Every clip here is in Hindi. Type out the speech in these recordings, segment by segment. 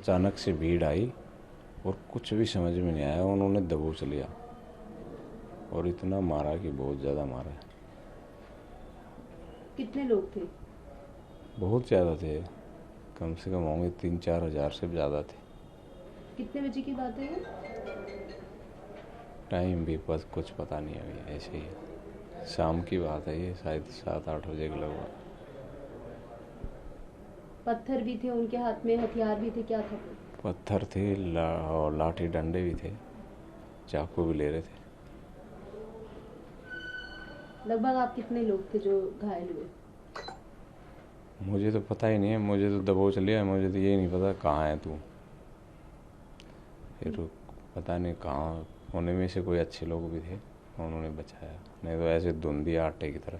अचानक से भीड़ आई और कुछ भी समझ में नहीं आया, उन्होंने दबोच लिया और इतना मारा कि बहुत ज़्यादा मारा। कितने लोग थे? बहुत ज़्यादा थे, कम से कम होंगे 3-4 हज़ार से ज़्यादा थे। कितने बजे की बात है ये? टाइम भी बस कुछ पता नहीं है, अभी ऐसे ही है। शाम की बात है ये, शायद 7-8 बजे के लगभग। पत्थर भी थे उनके हाथ में, हथियार भी थे, क्या था वो? पत्थर थे और लाठी डंडे भी थे, चाकू भी ले रहे थे। लगभग आप कितने लोग थे जो घायल हुए? मुझे तो पता ही नहीं है, मुझे तो दबोच लिया, मुझे तो यही नहीं पता कहाँ है तू। फिर पता नहीं कहाँ, होने में से कोई अच्छे लोग भी थे, उन्होंने बचाया, नहीं तो ऐसे धुंधी आटे की तरह।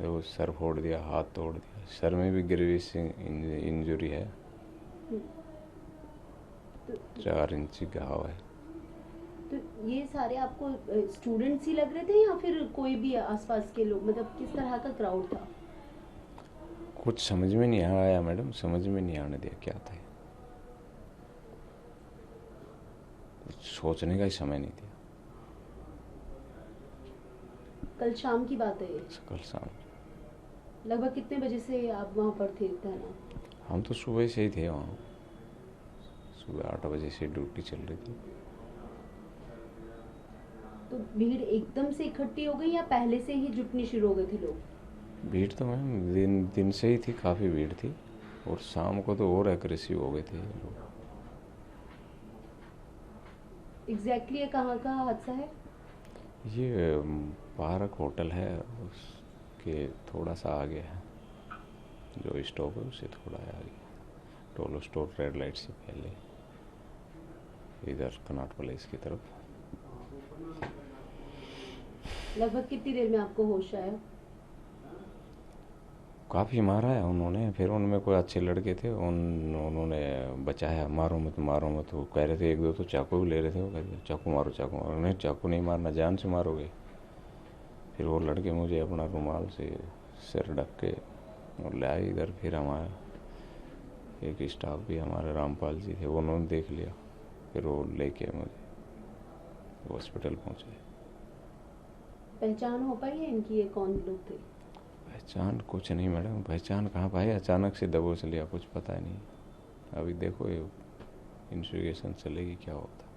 वो सर फोड़ दिया, हाथ तोड़ दिया, सर में भी ग्रेवियस इंजरी है, तो 4 इंची घाव है। तो ये सारे आपको स्टूडेंट्स ही लग रहे थे या फिर कोई भी आसपास के लोग, मतलब किस तरह का क्राउड था? कुछ समझ में नहीं आया मैडम, समझ में नहीं आने दिया क्या था, कुछ सोचने का ही समय नहीं दिया। कल शाम की बात है ये? कल शाम। लगभग कितने बजे से आप वहाँ पर थे तैनात? हम तो सुबह से ही थे वहाँ, सुबह 8 बजे से ड्यूटी चल रही थी। तो भीड़ एकदम से इकट्ठी हो गई या पहले से ही जुटनी शुरू हो गए थे लोग? भीड़ तो मैम दिन से ही थी, काफ़ी भीड़ थी, और शाम को तो और एग्रेसिव हो गए थे लोग। एग्जैक्टली ये कहाँ का हादसा है? ये पार्क होटल है, उसके थोड़ा सा आगे है, जो स्टॉप है उससे थोड़ा आगे, टोलो स्टोर रेड लाइट से पहले, इधर कनॉट प्लेस की तरफ। लगभग कितनी देर में आपको होश आया? काफ़ी मारा है उन्होंने, फिर उनमें कोई अच्छे लड़के थे, उन्होंने बचाया, मारो मत मारो मत। वो कह रहे थे, 1-2 तो चाकू भी ले रहे थे, वो कह रहे थे चाकू मारो चाकू मारो। नहीं, चाकू नहीं मारना, जान से मारोगे। फिर वो लड़के मुझे अपना रुमाल से सिर ढक के और ले आए इधर। फिर हमारा एक स्टाफ भी, हमारे रामपाल जी थे, उन्होंने देख लिया, फिर वो लेके मुझे हॉस्पिटल पहुँचे। पहचान हो पाई है इनकी, ये कौन लोग थे? पहचान कुछ नहीं मैडम, पहचान कहाँ पाई, अचानक से दबोच लिया, कुछ पता नहीं। अभी देखो ये इन्वेस्टिगेशन चलेगी क्या होता।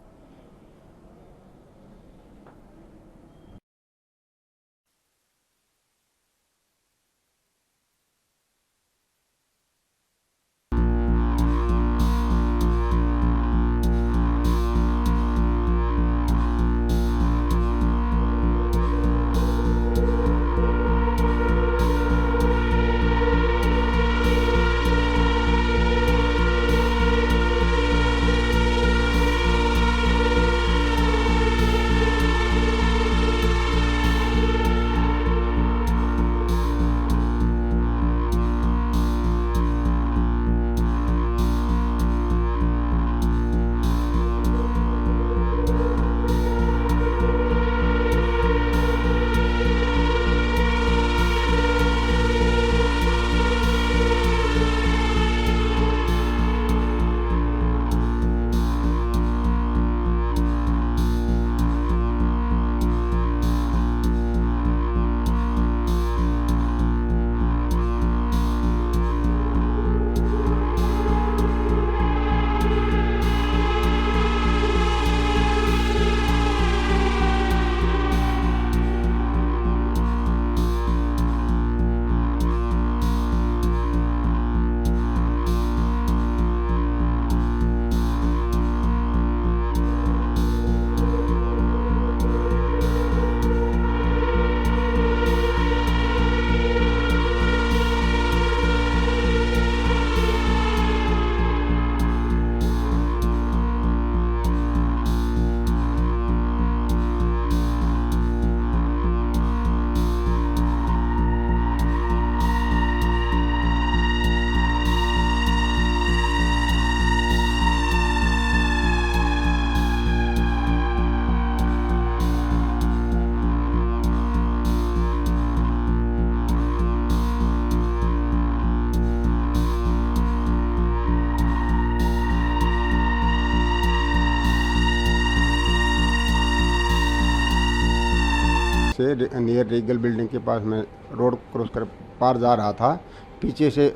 नियर रीगल बिल्डिंग के पास मैं रोड क्रॉस कर पार जा रहा था। पीछे से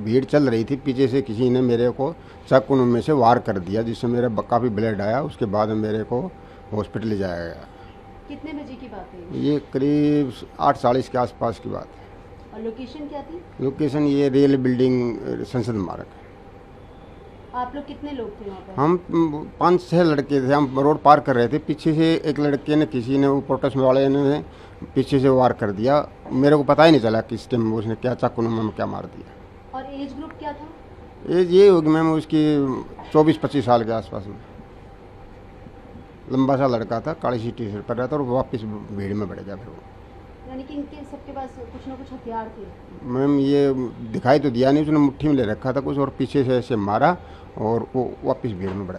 भीड़ चल रही थी, पीछे से किसी ने मेरे को चाकू में से वार कर दिया, जिससे मेरे काफ़ी ब्लड आया। उसके बाद मेरे को हॉस्पिटल ले जाया गया। कितने बजे की बात है? ये करीब 8:40 के आसपास की बात है। और लोकेशन क्या थी? लोकेशन ये रेल बिल्डिंग संसद मार्ग। आप लोग कितने लोग थे वहाँ पर? हम 5-6 लड़के थे। हम रोड पार कर रहे थे, पीछे से एक लड़के ने, किसी ने, वो प्रोटेस्ट वाले ने पीछे से वार कर दिया। मेरे को पता ही नहीं चला किस टाइम उसने क्या चाकू में क्या मार दिया। और एज ग्रुप क्या था? एज ये होगी मैम उसकी 24-25 साल के आसपास में। लंबा सा लड़का था, काली सी टी शर्ट पर रहता, और वापस भीड़ में बढ़ गया फिर वो। यानी कि इनके सबके पास कुछ ना कुछ हथियार थे? मैम ये दिखाई तो दिया नहीं, उसने मुट्ठी में ले रखा था कुछ, और पीछे से ऐसे मारा और वो वापस भीड़ में बढ़ा।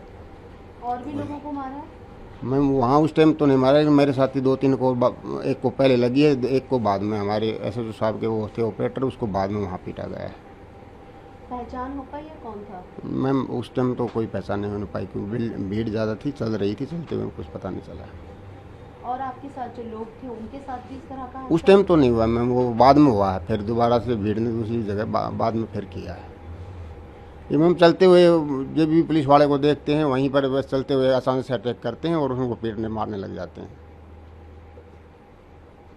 और भी लोगों को मारा? मैम वहाँ उस टाइम तो नहीं मारा, लेकिन मेरे साथी 2-3 को, एक को पहले लगी है, एक को बाद में, हमारे एसएचओ साहब के वो थे ऑपरेटर, उसको बाद में वहाँ पीटा गया है। पहचान हो पाई या कौन था? मैम उस टाइम तो कोई पहचान नहीं हो पाई, क्योंकि भीड़ ज़्यादा थी, चल रही थी, चलते हुए कुछ पता नहीं चला। और आपके साथ जो लोग थे उनके साथ भी इस तरह का? उस टाइम तो नहीं हुआ मैम, वो बाद में हुआ है। फिर दोबारा से भीड़ ने दूसरी जगह बाद में फिर किया है। ये मैम चलते हुए जब भी पुलिस वाले को देखते हैं, वहीं पर बस चलते हुए अचानक से अटैक करते हैं और उनको पीटने मारने लग जाते हैं।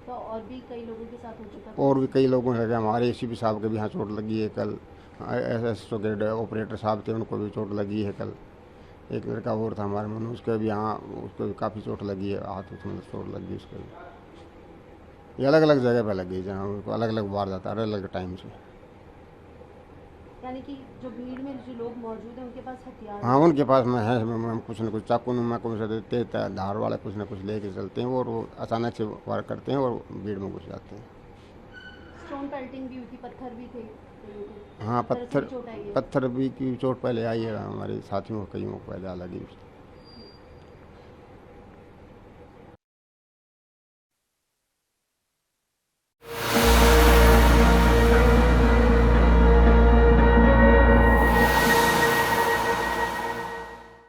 तो और भी कई लोगों के साथ हो चुका था? और भी कई लोगों ने, हमारे एसीपी साहब के भी यहाँ चोट लगी है कल। एसएसओ के ऑपरेटर साहब थे, उनको भी चोट लगी है कल। एक लड़का और था हमारे मन, उसके भी यहाँ, उसको भी काफ़ी चोट लगी है, हाथ में चोट लगी उसको भी। ये अलग अलग जगह पर लगी, जहाँ उनको अलग अलग वार जाता है, अलग अलग टाइम से। यानी कि जो भीड़ में जो लोग मौजूद हैं उनके पास हथियार? हाँ उनके पास में है, हम कुछ न कुछ चाकू नुमा को से देते, धार वाला कुछ न कुछ लेके चलते हैं, और वो अचानक से वार करते हैं और भीड़ में घुस जाते हैं। स्टोन पेल्टिंग भी हुई थी, पत्थर भी थे? हाँ तरह से भी चोट आई है? पत्थर भी की चोट पहले आई है, हमारे साथियों को कईयों को पहले लगी।